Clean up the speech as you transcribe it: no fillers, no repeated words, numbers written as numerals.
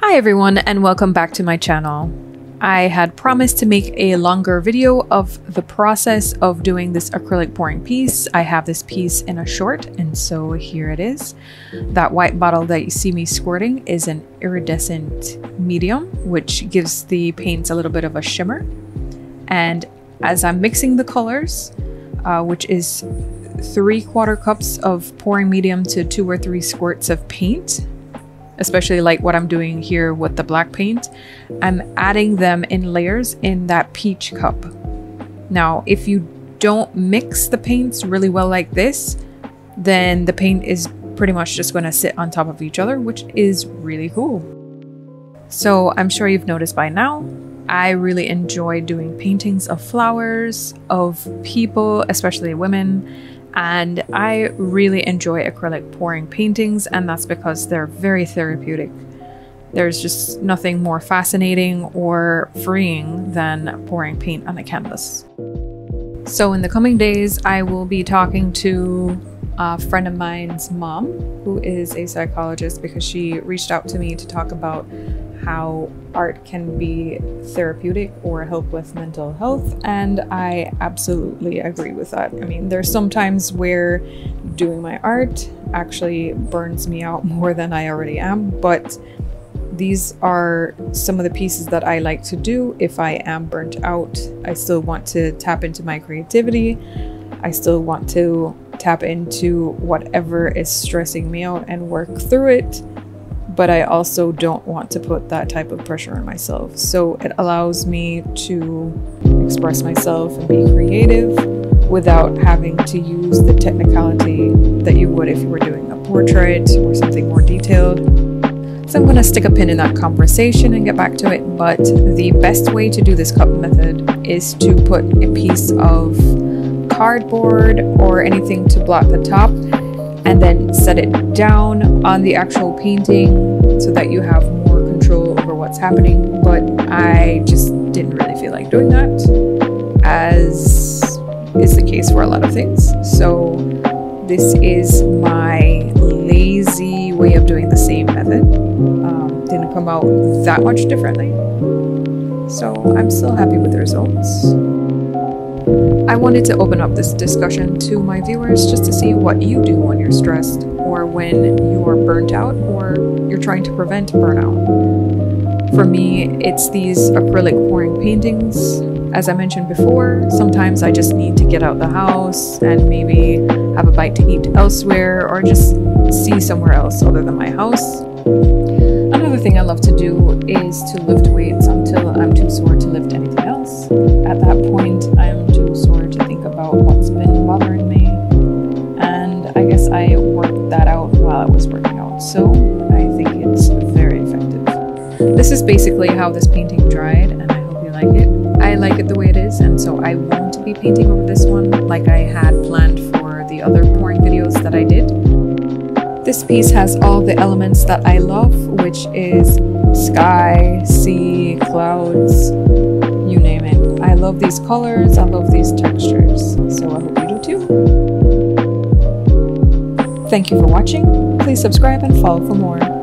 Hi everyone and welcome back to my channel. I had promised to make a longer video of the process of doing this acrylic pouring piece. I have this piece in a short and so here it is. That white bottle that you see me squirting is an iridescent medium, which gives the paints a little bit of a shimmer. And as I'm mixing the colors, which is 3/4 cups of pouring medium to 2 or 3 squirts of paint, especially like what I'm doing here with the black paint, I'm adding them in layers in that peach cup. Now, if you don't mix the paints really well like this, then the paint is pretty much just going to sit on top of each other, which is really cool. So I'm sure you've noticed by now, I really enjoy doing paintings of flowers, of people, especially women. And I really enjoy acrylic pouring paintings, and that's because they're very therapeutic. There's just nothing more fascinating or freeing than pouring paint on a canvas. So in the coming days, I will be talking to a friend of mine's mom, who is a psychologist, because she reached out to me to talk about how art can be therapeutic or help with mental health, and I absolutely agree with that. I mean, there's some times where doing my art actually burns me out more than I already am, but these are some of the pieces that I like to do if I am burnt out. I still want to tap into my creativity. I still want to tap into whatever is stressing me out and work through it. But I also don't want to put that type of pressure on myself. So it allows me to express myself and be creative without having to use the technicality that you would if you were doing a portrait or something more detailed. So I'm going to stick a pin in that conversation and get back to it. But the best way to do this cup method is to put a piece of cardboard or anything to block the top, and then set it down on the actual painting so that you have more control over what's happening. But I just didn't really feel like doing that, as is the case for a lot of things. So this is my lazy way of doing the same method. Didn't come out that much differently. So I'm still happy with the results. I wanted to open up this discussion to my viewers just to see what you do when you're stressed, or when you're burnt out, or you're trying to prevent burnout. For me, it's these acrylic pouring paintings. As I mentioned before, sometimes I just need to get out the house and maybe have a bite to eat elsewhere, or just see somewhere else other than my house. Another thing I love to do is to lift weights until I'm too sore to lift anything else. At that point, I'm too sore to think about what's been bothering me. And I guess I worked that out while I was working out. So I think it's very effective. This is basically how this painting dried, and I hope you like it. I like it the way it is, and so I won't be painting over this one like I had planned for the other pouring videos that I did. This piece has all the elements that I love, which is sky, sea, clouds, you name it. I love these colors, I love these textures, so I hope you do too. Thank you for watching. Please subscribe and follow for more.